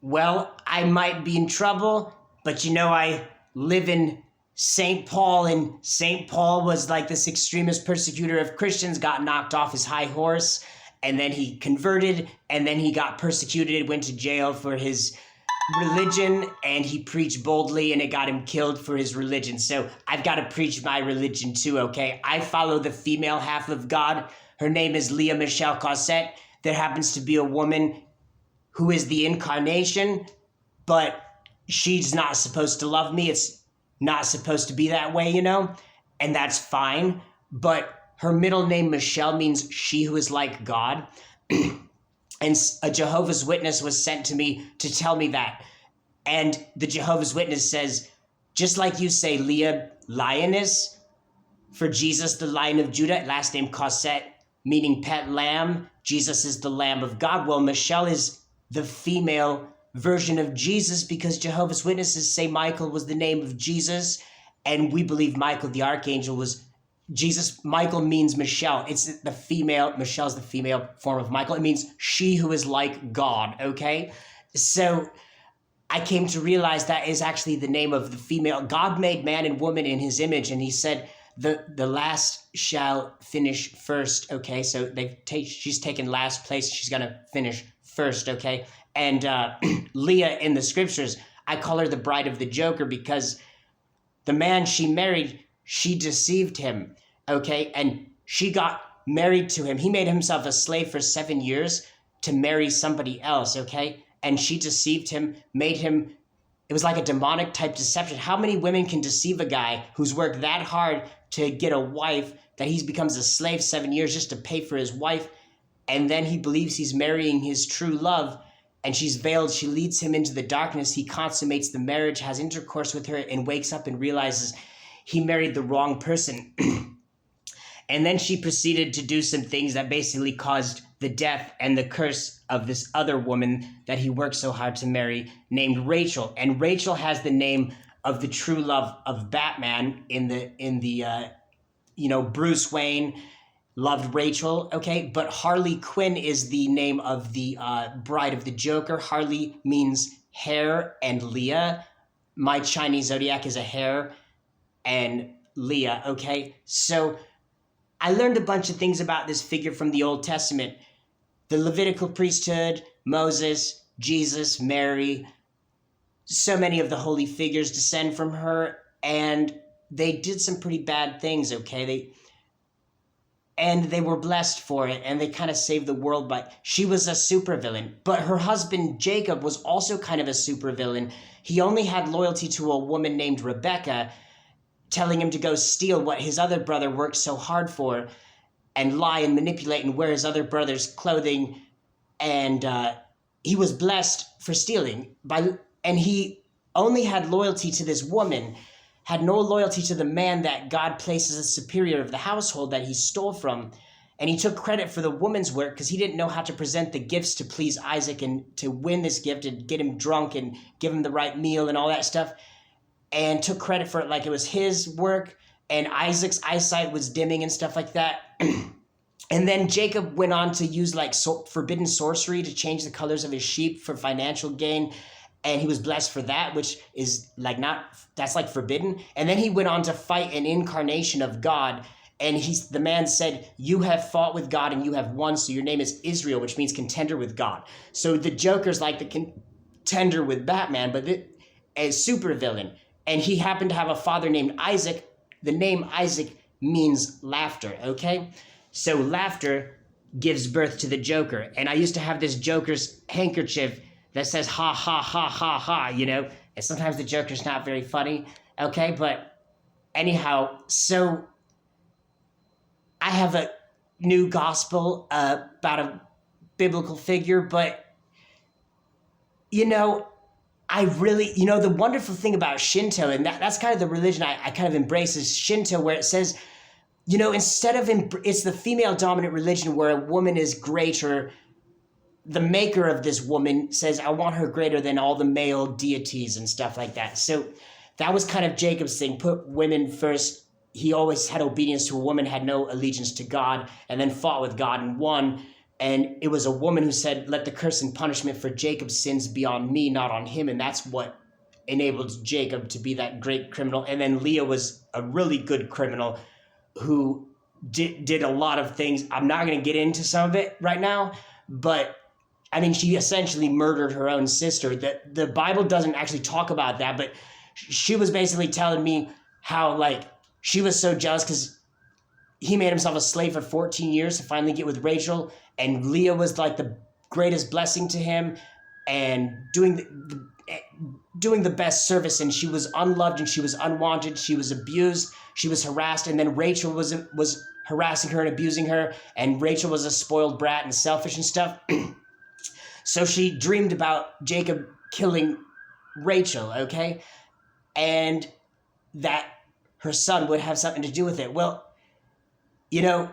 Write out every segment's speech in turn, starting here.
Well, I might be in trouble, but I live in St. Paul, and St. Paul was like this extremist persecutor of Christians, got knocked off his high horse, and then he converted, and then he got persecuted, went to jail for his religion, and he preached boldly, and it got him killed for his religion. So I've got to preach my religion too, okay? I follow the female half of God. Her name is Lia Kossett. There happens to be a woman who is the incarnation, but she's not supposed to love me. It's not supposed to be that way, and that's fine. But her middle name, Michelle, means she who is like God. And a Jehovah's Witness was sent to me to tell me that. And the Jehovah's Witness says, just like you say, Leah, lioness, for Jesus, the Lion of Judah, last name Kossett, meaning pet lamb. Jesus is the Lamb of God. Well, Michelle is the female version of Jesus, because Jehovah's Witnesses say Michael was the name of Jesus, and we believe Michael the archangel was Jesus. Michael means Michelle. It's the female. Michelle's the female form of Michael. It means she who is like God, okay? So I came to realize that is actually the name of the female. God made man and woman in his image, and he said the last shall finish first, okay? So she's taken last place. She's going to finish first, okay? And Leah in the scriptures, I call her the bride of the Joker, because the man she married, she deceived him, okay? And she got married to him. He made himself a slave for 7 years to marry somebody else, okay? And she deceived him, made him, it was like a demonic type deception. How many women can deceive a guy who's worked that hard to get a wife that he becomes a slave 7 years just to pay for his wife? And then he believes he's marrying his true love, and she's veiled. She leads him into the darkness. He consummates the marriage, has intercourse with her, and wakes up and realizes he married the wrong person. And then she proceeded to do some things that basically caused the death and the curse of this other woman that he worked so hard to marry, named Rachel. And Rachel has the name of the true love of Batman in the Bruce Wayne loved Rachel, okay? But Harley Quinn is the name of the bride of the Joker. Harley means hare, and Leah, my Chinese zodiac is a hare, and Leah, okay? So I learned a bunch of things about this figure from the Old Testament. The Levitical priesthood, Moses, Jesus, Mary, so many of the holy figures descend from her, and they did some pretty bad things, okay? And they were blessed for it, and they kind of saved the world, but she was a supervillain. But her husband, Jacob, was also kind of a supervillain. He only had loyalty to a woman named Rebecca, telling him to go steal what his other brother worked so hard for, and lie and manipulate and wear his other brother's clothing. And he was blessed for stealing. And he only had loyalty to this woman, had no loyalty to the man that God places as superior of the household that he stole from. And he took credit for the woman's work because he didn't know how to present the gifts to please Isaac and to win this gift and get him drunk and give him the right meal and all that stuff, and took credit for it like it was his work, and Isaac's eyesight was dimming and stuff like that. And then Jacob went on to use forbidden sorcery to change the colors of his sheep for financial gain, and he was blessed for that, which is that's forbidden. And then he went on to fight an incarnation of God, and the man said, "You have fought with God and you have won, so your name is Israel," which means contender with God. So the Joker's like the contender with Batman, but a supervillain. And he happened to have a father named Isaac. The name Isaac means laughter, okay? So laughter gives birth to the Joker. And I used to have this Joker's handkerchief that says ha, ha, ha, ha, ha, And sometimes the Joker's not very funny, okay? But anyhow, so I have a new gospel about a biblical figure, but, I really, the wonderful thing about Shinto, and that's kind of the religion I kind of embrace, is Shinto, where it says, instead of, it's the female dominant religion where a woman is greater. The maker of this woman says, I want her greater than all the male deities and stuff like that. So that was kind of Jacob's thing, put women first. He always had obedience to a woman, had no allegiance to God, and then fought with God and won. And it was a woman who said, let the curse and punishment for Jacob's sins be on me, not on him. And that's what enabled Jacob to be that great criminal. And then Leah was a really good criminal who did a lot of things. I'm not going to get into some of it right now, but I mean, she essentially murdered her own sister. The Bible doesn't actually talk about that, but she was basically telling me how, like, she was so jealous because he made himself a slave for 14 years to finally get with Rachel, and Leah was like the greatest blessing to him and doing the best service, and she was unloved and she was unwanted. She was abused, she was harassed, and then Rachel was harassing her and abusing her, and Rachel was a spoiled brat and selfish and stuff. So she dreamed about Jacob killing Rachel, okay? And that her son would have something to do with it. Well, you know,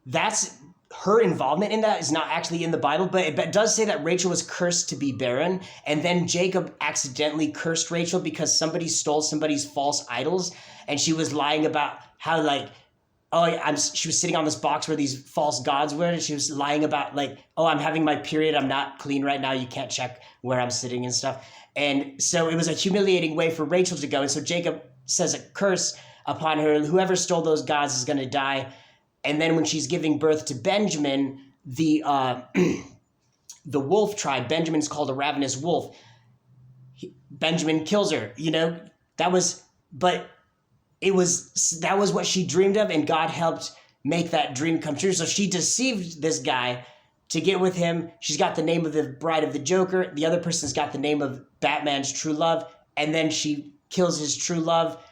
that's her involvement in that is not actually in the Bible, but it does say that Rachel was cursed to be barren. And then Jacob accidentally cursed Rachel because somebody stole somebody's false idols. And she was lying about how, like, she was sitting on this box where these false gods were. And she was lying about, like, oh, I'm having my period. I'm not clean right now. You can't check where I'm sitting and stuff. And so it was a humiliating way for Rachel to go. And so Jacob says a curse upon her. Whoever stole those gods is going to die. And then when she's giving birth to Benjamin, the wolf tribe, Benjamin's called a ravenous wolf. Benjamin kills her, you know. That was what she dreamed of, and God helped make that dream come true. So she deceived this guy to get with him. She's got the name of the bride of the Joker. The other person's got the name of Batman's true love. And then she kills his true love.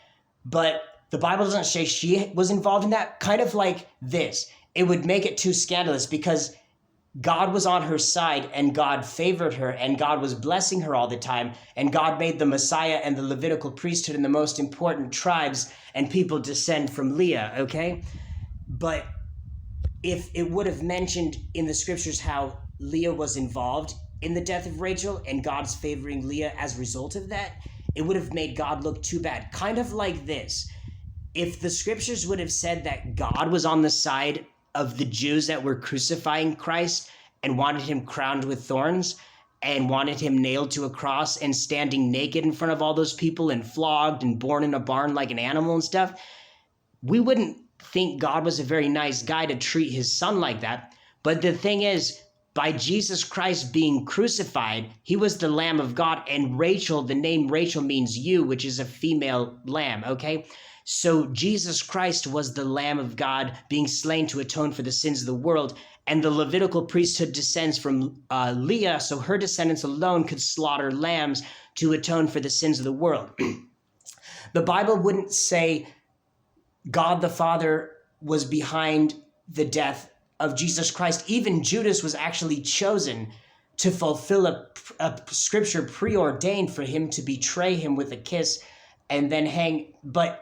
But the Bible doesn't say she was involved in that. Kind of like this. It would make it too scandalous because God was on her side and God favored her and God was blessing her all the time. And God made the Messiah and the Levitical priesthood and the most important tribes and people descend from Leah, okay? But if it would have mentioned in the scriptures how Leah was involved in the death of Rachel and God's favoring Leah as a result of that, it would have made God look too bad. Kind of like this. If the scriptures would have said that God was on the side of the Jews that were crucifying Christ and wanted him crowned with thorns and wanted him nailed to a cross and standing naked in front of all those people and flogged and born in a barn like an animal and stuff, we wouldn't think God was a very nice guy to treat his son like that. But the thing is, by Jesus Christ being crucified, he was the Lamb of God, and Rachel, the name Rachel means you, which is a female lamb, okay? So Jesus Christ was the Lamb of God being slain to atone for the sins of the world. And the Levitical priesthood descends from Leah, so her descendants alone could slaughter lambs to atone for the sins of the world. The Bible wouldn't say God the Father was behind the death of Jesus Christ. Even Judas was actually chosen to fulfill a scripture preordained for him to betray him with a kiss and then hang. But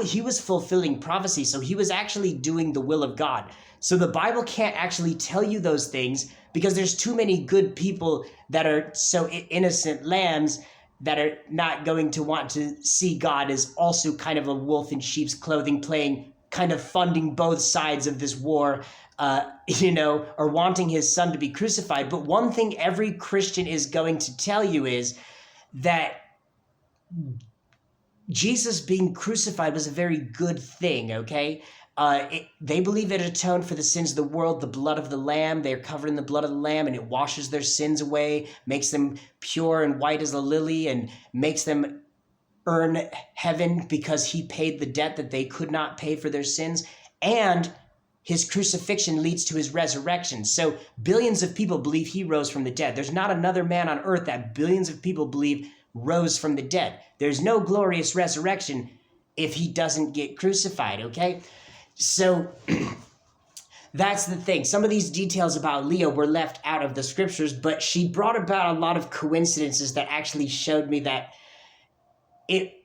he was fulfilling prophecy, so he was actually doing the will of God. So the Bible can't actually tell you those things because there's too many good people that are so innocent lambs that are not going to want to see God as also kind of a wolf in sheep's clothing, playing, kind of funding both sides of this war, or wanting his son to be crucified. But one thing every Christian is going to tell you is that Jesus being crucified was a very good thing, okay? They believe it atoned for the sins of the world, the blood of the Lamb. They're covered in the blood of the Lamb, and it washes their sins away, makes them pure and white as a lily, and makes them earn heaven because he paid the debt that they could not pay for their sins. And his crucifixion leads to his resurrection. So billions of people believe he rose from the dead. There's not another man on earth that billions of people believe rose from the dead. There's no glorious resurrection if he doesn't get crucified, okay? So that's the thing. Some of these details about Leah were left out of the scriptures, but she brought about a lot of coincidences that actually showed me that it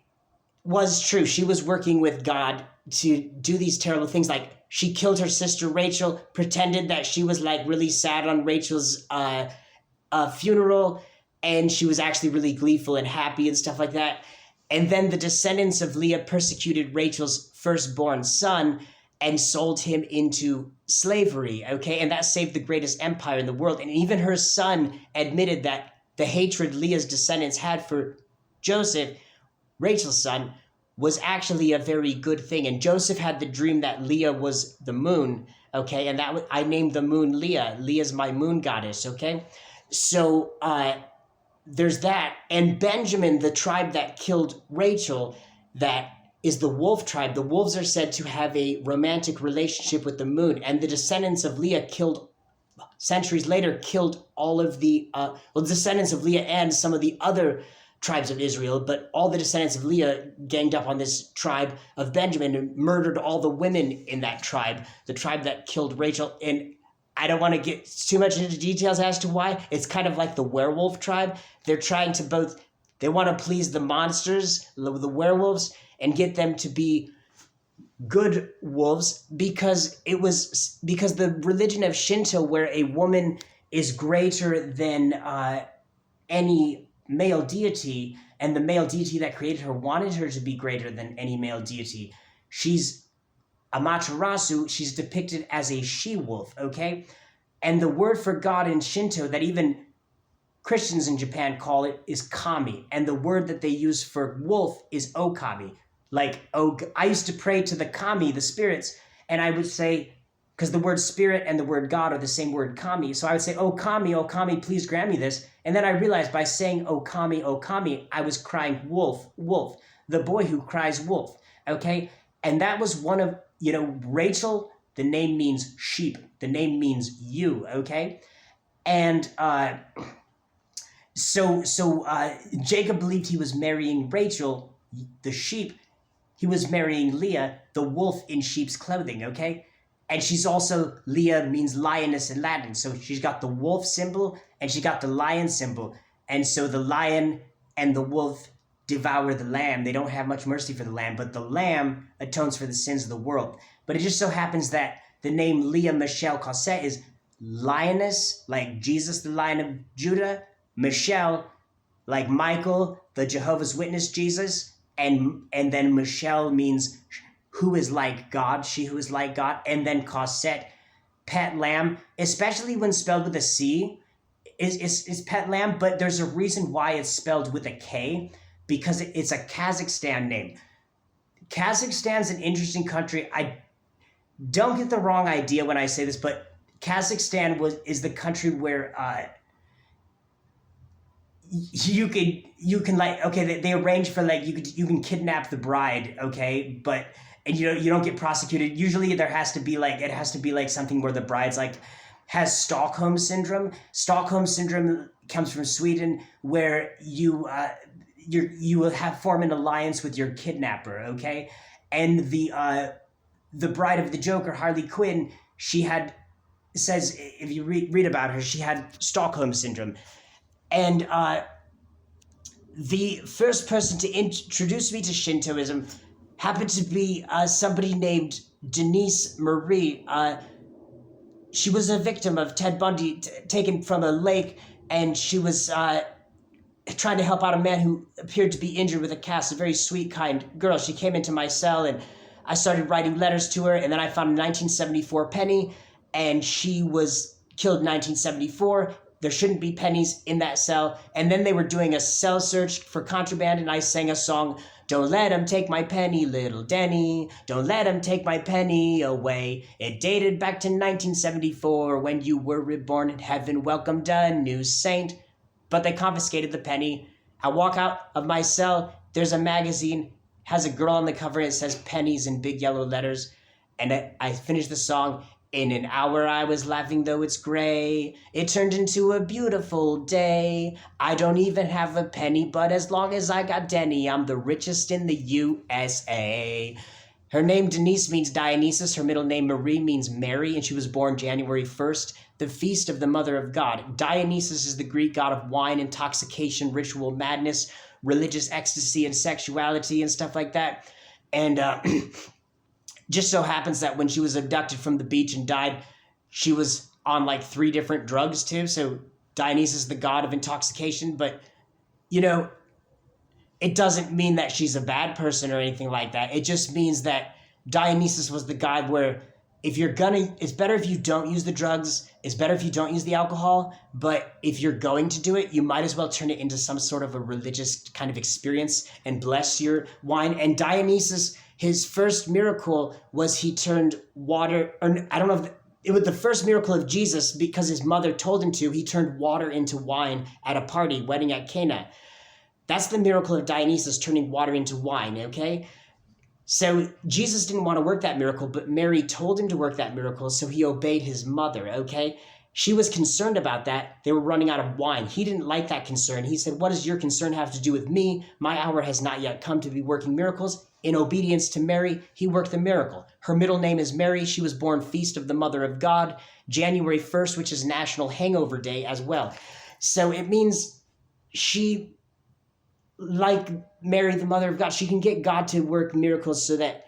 was true. She was working with God to do these terrible things. Like, she killed her sister Rachel, pretended that she was like really sad on Rachel's funeral, and she was actually really gleeful and happy and stuff like that. And then the descendants of Leah persecuted Rachel's firstborn son, and sold him into slavery, okay? And that saved the greatest empire in the world. And even her son admitted that the hatred Leah's descendants had for Joseph, Rachel's son, was actually a very good thing. And Joseph had the dream that Leah was the moon, okay? And I named the moon Leah. Leah's my moon goddess, okay? So there's that. And Benjamin, the tribe that killed Rachel, that is the wolf tribe. The wolves are said to have a romantic relationship with the moon, and the descendants of Leah centuries later, killed all of the descendants of Leah and some of the other tribes of Israel, but all the descendants of Leah ganged up on this tribe of Benjamin and murdered all the women in that tribe, the tribe that killed Rachel. And I don't want to get too much into details as to why. It's kind of like the werewolf tribe. They're trying to they want to please the monsters, the werewolves, and get them to be good wolves, because the religion of Shinto, where a woman is greater than any male deity, and the male deity that created her wanted her to be greater than any male deity. She's Amaterasu. She's depicted as a she-wolf, okay? And the word for God in Shinto that even Christians in Japan call it is kami, and the word that they use for wolf is okami. Like, I used to pray to the kami, the spirits, and I would say, because the word spirit and the word God are the same word, kami, so I would say, oh kami, please grant me this. And then I realized by saying oh kami, I was crying wolf, wolf, the boy who cries wolf, okay? And that was one of, Rachel, the name means sheep, the name means you, okay? And so Jacob believed he was marrying Rachel, the sheep. He was marrying Leah, the wolf in sheep's clothing, okay? And she's also, Leah means lioness in Latin. So she's got the wolf symbol and she got the lion symbol. And so the lion and the wolf devour the lamb. They don't have much mercy for the lamb, but the lamb atones for the sins of the world. But it just so happens that the name Lia Kossett is lioness, like Jesus, the Lion of Judah, Michelle, like Michael, the Jehovah's Witness Jesus, and then Michelle means who is like God, she who is like God, and then Kossett, pet lamb, especially when spelled with a C, is pet lamb, but there's a reason why it's spelled with a K, because it's a Kazakhstan name. Kazakhstan's an interesting country. I don't get the wrong idea when I say this, but Kazakhstan is the country where you can like, okay, they arrange for like you can kidnap the bride, okay, but and you don't get prosecuted. Usually it has to be like something where the bride's like has Stockholm syndrome. Stockholm syndrome comes from Sweden, where you will form an alliance with your kidnapper, okay? And the bride of the Joker, Harley Quinn, says if you read about her, she had Stockholm syndrome. And the first person to introduce me to Shintoism happened to be somebody named Denise Marie. She was a victim of Ted Bundy, taken from a lake, and she was trying to help out a man who appeared to be injured with a cast, a very sweet, kind girl. She came into my cell, and I started writing letters to her, and then I found a 1974 penny, and she was killed in 1974. There shouldn't be pennies in that cell. And then they were doing a cell search for contraband, and I sang a song, "Don't let 'em take my penny, little Denny. Don't let 'em take my penny away. It dated back to 1974 when you were reborn and heaven welcomed a new saint." But they confiscated the penny. I walk out of my cell. There's a magazine, has a girl on the cover, and it says pennies in big yellow letters. And I finished the song. "In an hour I was laughing though it's gray. It turned into a beautiful day. I don't even have a penny, but as long as I got Denny, I'm the richest in the USA." Her name Denise means Dionysus. Her middle name Marie means Mary, and she was born January 1st, the feast of the Mother of God. Dionysus is the Greek god of wine, intoxication, ritual madness, religious ecstasy, and sexuality and stuff like that. And just so happens that when she was abducted from the beach and died, she was on like 3 different drugs too. So Dionysus, the god of intoxication, but it doesn't mean that she's a bad person or anything like that. It just means that Dionysus was the guy where if you're gonna, it's better if you don't use the drugs, it's better if you don't use the alcohol, but if you're going to do it, you might as well turn it into some sort of a religious kind of experience and bless your wine. And Dionysus, his first miracle was he turned water, or I don't know if it was the first miracle of Jesus because his mother told him to, he turned water into wine at a party, wedding at Cana. That's the miracle of Dionysus, turning water into wine, okay? So Jesus didn't want to work that miracle, but Mary told him to work that miracle, so he obeyed his mother, okay? She was concerned about that. They were running out of wine. He didn't like that concern. He said, what does your concern have to do with me? My hour has not yet come to be working miracles. In obedience to Mary, he worked the miracle. Her middle name is Mary. She was born Feast of the Mother of God, January 1st, which is National Hangover Day as well. So it means she, like Mary, the Mother of God, she can get God to work miracles so that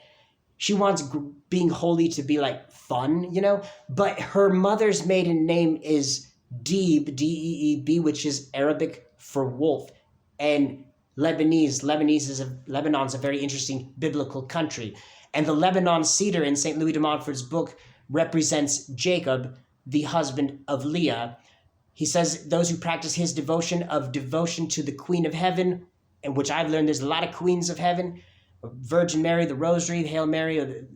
she wants being holy to be like fun, you know? But her mother's maiden name is Deeb, D-E-E-B, which is Arabic for wolf. And Lebanon's a very interesting biblical country. And the Lebanon cedar in St. Louis de Montfort's book represents Jacob, the husband of Leah. He says those who practice his devotion to the Queen of Heaven, and which I've learned there's a lot of queens of heaven, Virgin Mary, the Rosary, the Hail Mary,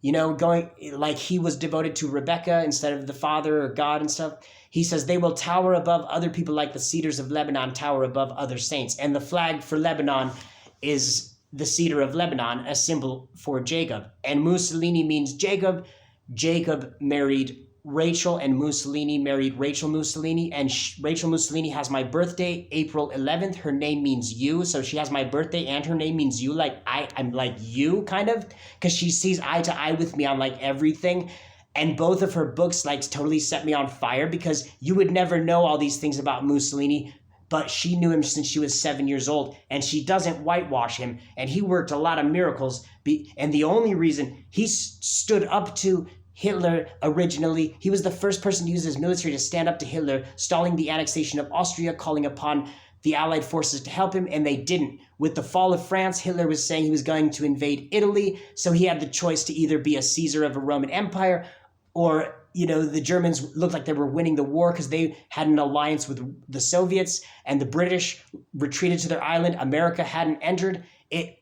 going like he was devoted to Rebecca instead of the Father or God and stuff. He says they will tower above other people like the cedars of Lebanon tower above other saints. And the flag for Lebanon is the cedar of Lebanon, a symbol for Jacob. And Mussolini means Jacob. Jacob married Rachel, and Mussolini married Rachel Mussolini, and Rachel Mussolini has my birthday, April 11th. Her name means you, so she has my birthday and her name means you, like I'm like you, kind of, because she sees eye to eye with me on like everything. And both of her books like totally set me on fire, because you would never know all these things about Mussolini, but she knew him since she was 7 years old, and she doesn't whitewash him, and he worked a lot of miracles, and the only reason he stood up to Hitler originally, he was the first person to use his military to stand up to Hitler, stalling the annexation of Austria, calling upon the Allied forces to help him, and they didn't. With the fall of France, Hitler was saying he was going to invade Italy, so he had the choice to either be a Caesar of a Roman Empire, or, the Germans looked like they were winning the war because they had an alliance with the Soviets, and the British retreated to their island. America hadn't entered.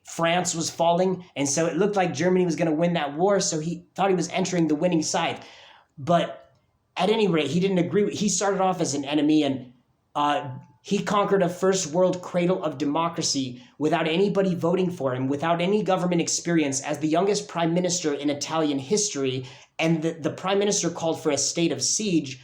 France was falling, and so it looked like Germany was going to win that war, so he thought he was entering the winning side. But at any rate, he didn't agree. He started off as an enemy, and he conquered a first world cradle of democracy without anybody voting for him, without any government experience, as the youngest prime minister in Italian history. And the prime minister called for a state of siege,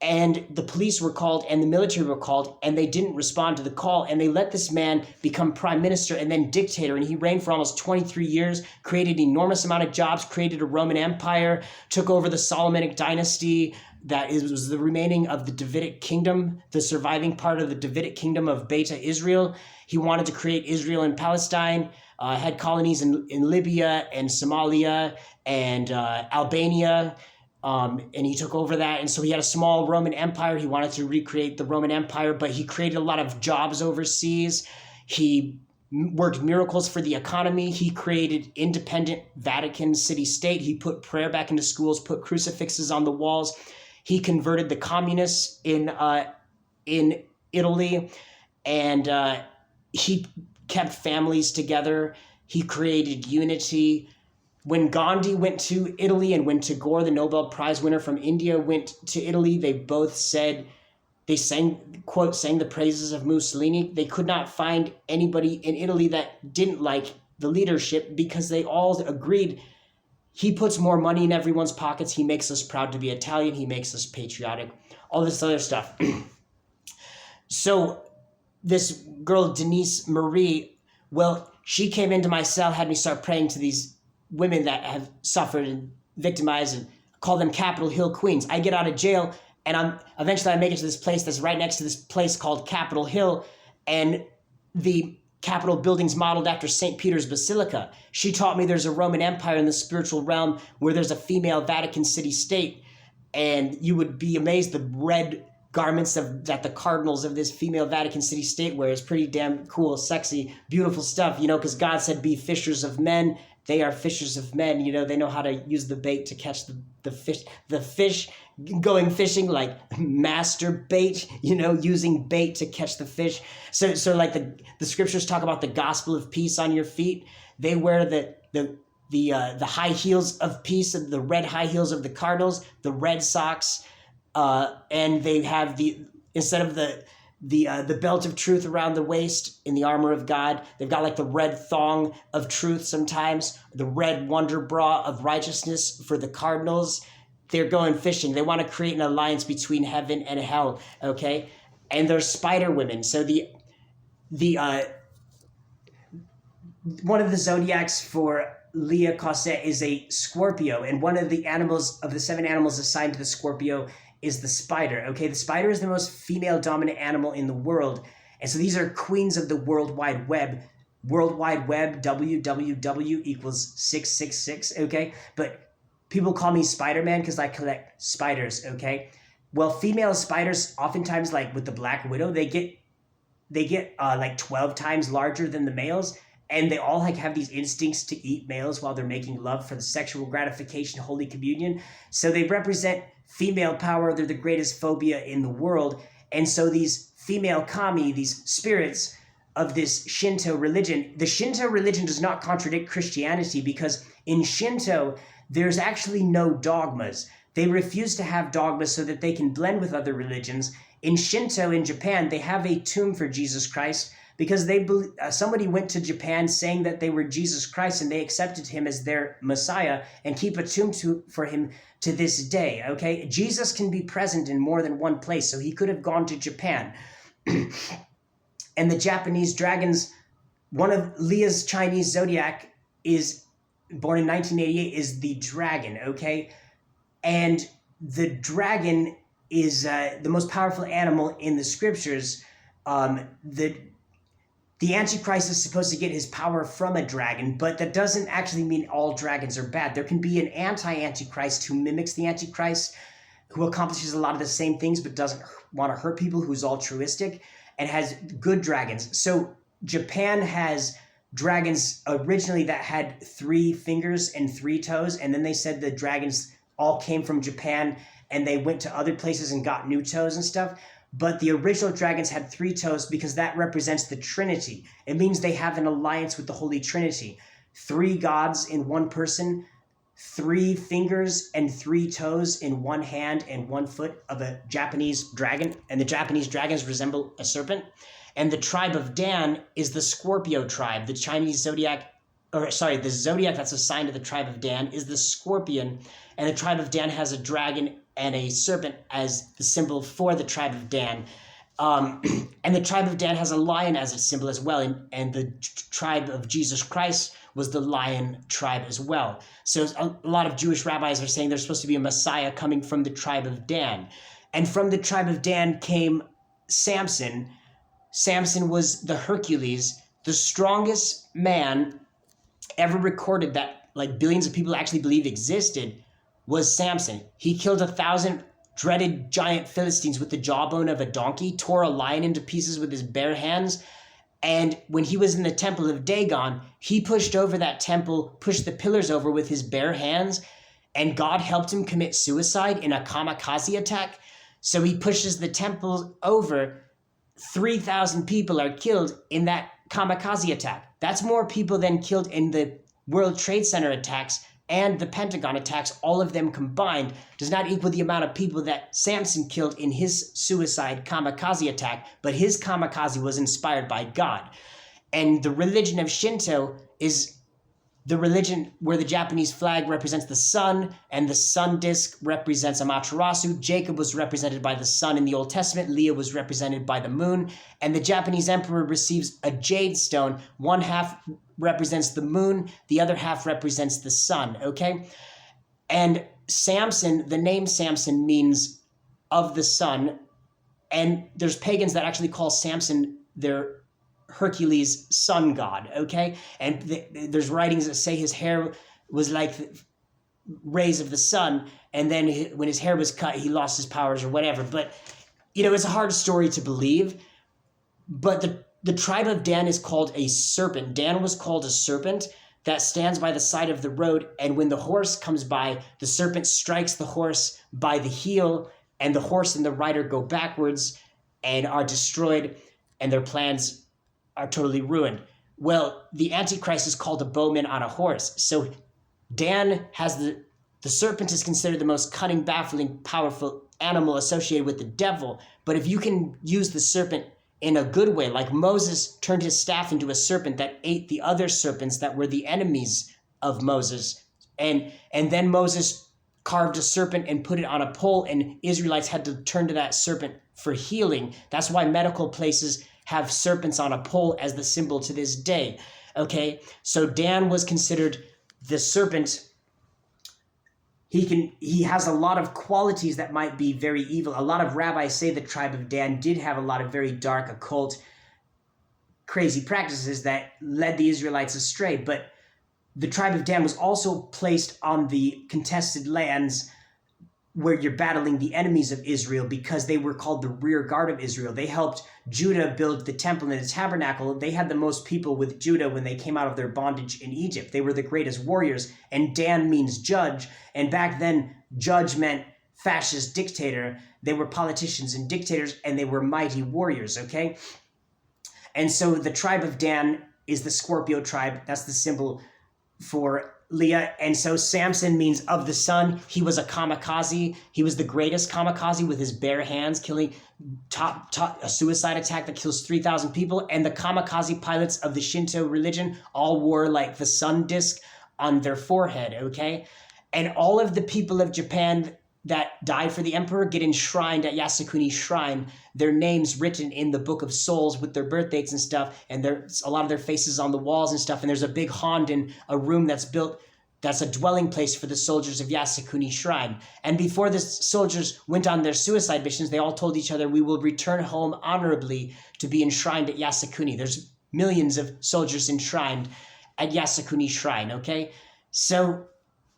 and the police were called and the military were called, and they didn't respond to the call, and they let this man become prime minister and then dictator, and he reigned for almost 23 years, created an enormous amount of jobs, created a Roman Empire, took over the Solomonic dynasty that was the remaining of the Davidic kingdom, the surviving part of the Davidic kingdom of Beta Israel. He wanted to create Israel and Palestine, had colonies in Libya and Somalia and Albania, and he took over that. And so he had a small Roman Empire. He wanted to recreate the Roman Empire, but he created a lot of jobs overseas. He worked miracles for the economy. He created independent Vatican city state. He put prayer back into schools, put crucifixes on the walls. He converted the communists in Italy, and he kept families together. He created unity. When Gandhi went to Italy and when Tagore, the Nobel Prize winner from India, went to Italy, they both said, they sang the praises of Mussolini. They could not find anybody in Italy that didn't like the leadership, because they all agreed he puts more money in everyone's pockets. He makes us proud to be Italian. He makes us patriotic, all this other stuff. So this girl, Denise Marie, well, she came into my cell, had me start praying to these women that have suffered and victimized, and call them Capitol Hill Queens. I get out of jail, and eventually I make it to this place that's right next to this place called Capitol Hill, and the Capitol building's modeled after St. Peter's Basilica. She taught me there's a Roman Empire in the spiritual realm where there's a female Vatican city state, and you would be amazed the red garments that the cardinals of this female Vatican city state wear is pretty damn cool, sexy, beautiful stuff, because God said be fishers of men, they are fishers of men. You know, they know how to use the bait to catch the fish going fishing, like master bait, you know, using bait to catch the fish. So like the scriptures talk about the gospel of peace on your feet. They wear the high heels of peace, the red high heels of the Cardinals, the red socks, and they have instead of the belt of truth around the waist in the armor of God, they've got like the red thong of truth sometimes, the red wonder bra of righteousness for the Cardinals. They're going fishing. They want to create an alliance between heaven and hell, okay? And they're spider women. So one of the zodiacs for Lia Kossett is a Scorpio, and one of the animals of the 7 animals assigned to the Scorpio is the spider. Okay, the spider is the most female dominant animal in the world, and so these are queens of the World Wide Web. World Wide Web, www equals 666. Okay, but people call me Spider-Man because I collect spiders. Okay, well, female spiders oftentimes, like with the Black Widow, they get like 12 times larger than the males. And they all like have these instincts to eat males while they're making love for the sexual gratification, Holy Communion. So they represent female power. They're the greatest phobia in the world. And so these female kami, these spirits of this Shinto religion, the Shinto religion does not contradict Christianity, because in Shinto, there's actually no dogmas. They refuse to have dogmas so that they can blend with other religions. In Shinto, in Japan, they have a tomb for Jesus Christ, because somebody went to Japan saying that they were Jesus Christ, and they accepted him as their Messiah and keep a tomb for him to this day, okay? Jesus can be present in more than one place, so he could have gone to Japan. And the Japanese dragons, one of Lia's Chinese zodiac is born in 1988, is the dragon, okay? And the dragon is the most powerful animal in the scriptures. The Antichrist is supposed to get his power from a dragon, but that doesn't actually mean all dragons are bad. There can be an anti-Antichrist who mimics the Antichrist, who accomplishes a lot of the same things but doesn't want to hurt people, who's altruistic, and has good dragons. So Japan has dragons originally that had 3 fingers and 3 toes, and then they said the dragons all came from Japan and they went to other places and got new toes and stuff. But the original dragons had 3 toes because that represents the Trinity. It means they have an alliance with the Holy Trinity. 3 gods in one person, 3 fingers and 3 toes in one hand and 1 foot of a Japanese dragon. And the Japanese dragons resemble a serpent. And the tribe of Dan is the Scorpio tribe. The the zodiac that's assigned to the tribe of Dan is the Scorpion. And the tribe of Dan has a dragon and a serpent as the symbol for the tribe of Dan. And the tribe of Dan has a lion as its symbol as well. And the tribe of Jesus Christ was the lion tribe as well. So a lot of Jewish rabbis are saying there's supposed to be a Messiah coming from the tribe of Dan. And from the tribe of Dan came Samson. Samson was the Hercules, the strongest man ever recorded that like billions of people actually believe existed, was Samson. He killed 1,000 dreaded giant Philistines with the jawbone of a donkey, tore a lion into pieces with his bare hands. And when he was in the temple of Dagon, he pushed over that temple, pushed the pillars over with his bare hands, and God helped him commit suicide in a kamikaze attack. So he pushes the temple over. 3,000 people are killed in that kamikaze attack. That's more people than killed in the World Trade Center attacks and the Pentagon attacks, all of them combined, does not equal the amount of people that Samson killed in his suicide kamikaze attack, but his kamikaze was inspired by God. And the religion of Shinto is the religion where the Japanese flag represents the sun, and the sun disk represents Amaterasu. Jacob was represented by the sun in the Old Testament. Leah was represented by the moon. And the Japanese emperor receives a jade stone. One half represents the moon. The other half represents the sun, okay? And Samson, the name Samson means of the sun. And there's pagans that actually call Samson their Hercules sun god, okay? And there's writings that say his hair was like rays of the sun, and then when his hair was cut, he lost his powers or whatever. But, it's a hard story to believe. But the tribe of Dan is called a serpent. Dan was called a serpent that stands by the side of the road, and when the horse comes by, the serpent strikes the horse by the heel, and the horse and the rider go backwards and are destroyed, and their plans are totally ruined. Well, the Antichrist is called a bowman on a horse. So Dan has the serpent is considered the most cunning, baffling, powerful animal associated with the devil. But if you can use the serpent in a good way, like Moses turned his staff into a serpent that ate the other serpents that were the enemies of Moses. And then Moses carved a serpent and put it on a pole, and Israelites had to turn to that serpent for healing. That's why medical places have serpents on a pole as the symbol to this day. Okay, so Dan was considered the serpent. He has a lot of qualities that might be very evil. A lot of rabbis say the tribe of Dan did have a lot of very dark, occult, crazy practices that led the Israelites astray. But the tribe of Dan was also placed on the contested lands where you're battling the enemies of Israel, because they were called the rear guard of Israel. They helped Judah build the temple and the tabernacle. They had the most people with Judah when they came out of their bondage in Egypt. They were the greatest warriors, and Dan means judge. And back then, judge meant fascist dictator. They were politicians and dictators, and they were mighty warriors, okay? And so the tribe of Dan is the Scorpio tribe. That's the symbol for Leah. And so Samson means of the sun. He was a kamikaze. He was the greatest kamikaze with his bare hands, killing a suicide attack that kills 3,000 people. And the kamikaze pilots of the Shinto religion all wore like the sun disk on their forehead, okay? And all of the people of Japan that died for the emperor get enshrined at Yasukuni Shrine, their names written in the Book of Souls with their birth dates and stuff, and there's a lot of their faces on the walls and stuff, and there's a big honden, a room that's built that's a dwelling place for the soldiers of Yasukuni Shrine. And before the soldiers went on their suicide missions, they all told each other, we will return home honorably to be enshrined at Yasukuni. There's millions of soldiers enshrined at Yasukuni Shrine, okay? So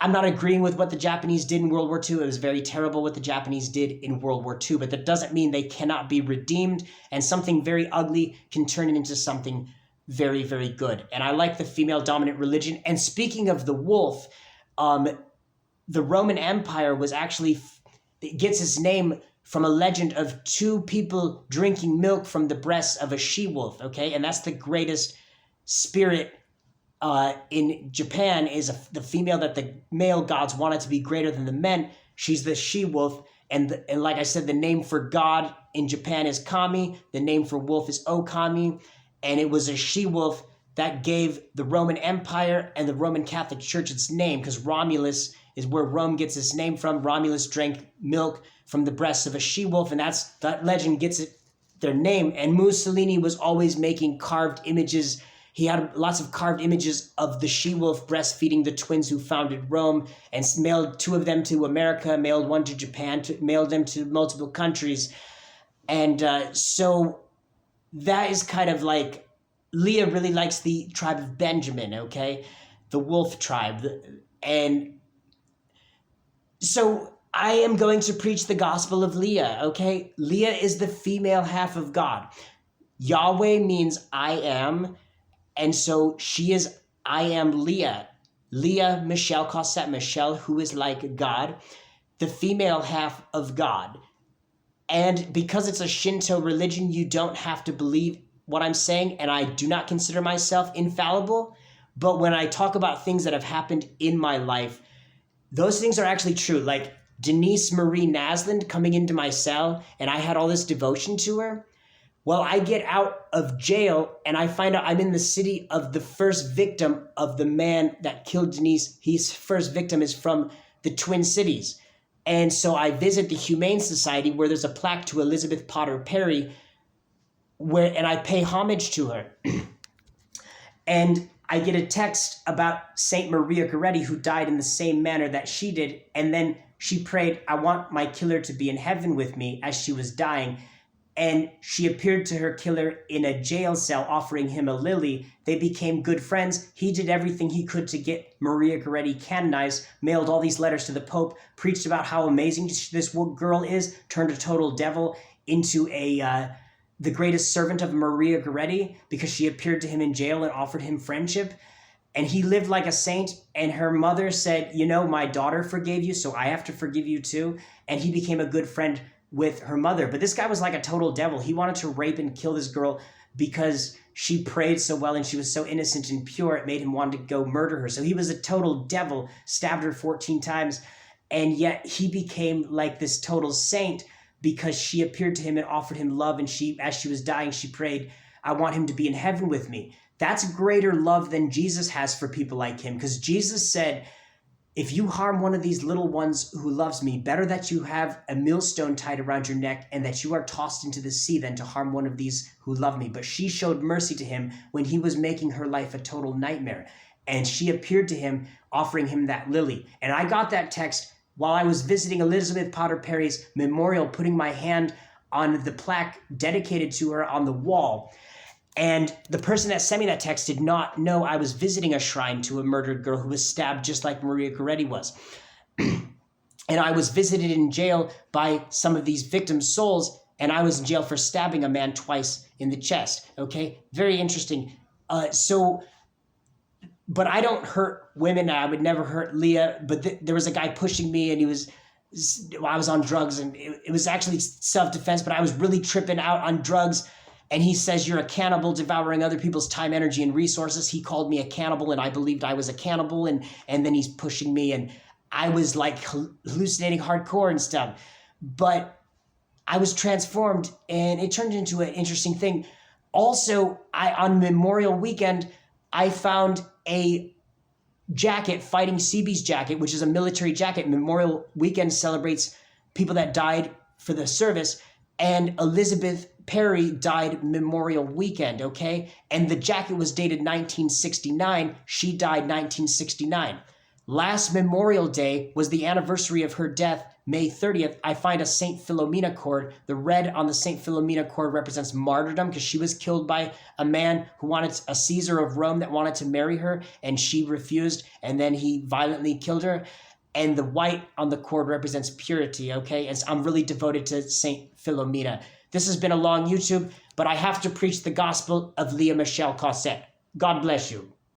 I'm not agreeing with what the Japanese did in World War II. It was very terrible what the Japanese did in World War II, but that doesn't mean they cannot be redeemed, and something very ugly can turn into something very, very good. And I like the female dominant religion. And speaking of the wolf, the Roman Empire was actually, it gets its name from a legend of two people drinking milk from the breasts of a she-wolf, okay? And that's the greatest spirit in Japan, is the female that the male gods wanted to be greater than the men. She's the she-wolf. And like I said, the name for God in Japan is Kami. The name for wolf is Okami. And it was a she-wolf that gave the Roman Empire and the Roman Catholic Church its name, because Romulus is where Rome gets its name from. Romulus drank milk from the breasts of a she-wolf, and that legend gets it their name. And Mussolini was always making carved images. He had lots of carved images of the she-wolf breastfeeding the twins who founded Rome, and mailed 2 of them to America, mailed 1 to Japan, mailed them to multiple countries. And so that is kind of like, Leah really likes the tribe of Benjamin, okay? The wolf tribe. And so I am going to preach the Gospel of Lia, okay? Leah is the female half of God. Yahweh means I am, and so she is I am Lia. Lia Michelle Kossett, Michelle, who is like God, the female half of God. And because it's a Shinto religion, you don't have to believe what I'm saying, and I do not consider myself infallible. But when I talk about things that have happened in my life, those things are actually true. Like Denise Marie Nasland coming into my cell, and I had all this devotion to her. Well, I get out of jail, and I find out I'm in the city of the first victim of the man that killed Denise. His first victim is from the Twin Cities. And so I visit the Humane Society, where there's a plaque to Elizabeth Potter Perry, and I pay homage to her. And I get a text about Saint Maria Goretti, who died in the same manner that she did. And then she prayed, I want my killer to be in heaven with me, as she was dying. And she appeared to her killer in a jail cell, offering him a lily. They became good friends. He did everything he could to get Maria Goretti canonized, mailed all these letters to the Pope, preached about how amazing this girl is, turned a total devil into the greatest servant of Maria Goretti, because she appeared to him in jail and offered him friendship. And he lived like a saint. And her mother said, you know, my daughter forgave you, so I have to forgive you too. And he became a good friend with her mother. But this guy was like a total devil. He wanted to rape and kill this girl because she prayed so well and she was so innocent and pure. It made him want to go murder her. So he was a total devil, stabbed her 14 times. And yet he became like this total saint because she appeared to him and offered him love. And she, as she was dying, she prayed, I want him to be in heaven with me. That's greater love than Jesus has for people like him. Because Jesus said, if you harm one of these little ones who loves me, better that you have a millstone tied around your neck and that you are tossed into the sea than to harm one of these who love me. But she showed mercy to him when he was making her life a total nightmare. And she appeared to him, offering him that lily. And I got that text while I was visiting Elizabeth Potter Perry's memorial, putting my hand on the plaque dedicated to her on the wall. And the person that sent me that text did not know I was visiting a shrine to a murdered girl who was stabbed just like Maria Goretti was. And I was visited in jail by some of these victims' souls, and I was in jail for stabbing a man twice in the chest. Okay, very interesting. But I don't hurt women. I would never hurt Lia. But there was a guy pushing me, and I was on drugs, and it was actually self-defense, but I was really tripping out on drugs. And he says, you're a cannibal devouring other people's time, energy, and resources. He called me a cannibal, and I believed I was a cannibal. And then he's pushing me, and I was like hallucinating hardcore and stuff. But I was transformed, and it turned into an interesting thing. Also, on Memorial Weekend, I found a jacket, Fighting Seabees jacket, which is a military jacket. Memorial Weekend celebrates people that died for the service. And Elizabeth Perry died Memorial Weekend, okay? And the jacket was dated 1969. She died 1969. Last Memorial Day was the anniversary of her death, May 30th. I find a St. Philomena cord. The red on the St. Philomena cord represents martyrdom because she was killed by a man who wanted, a Caesar of Rome that wanted to marry her, and she refused, and then he violently killed her. And the white on the cord represents purity, okay? And I'm really devoted to St. Philomena. This has been a long YouTube, but I have to preach the gospel of Lia Kossett. God bless you.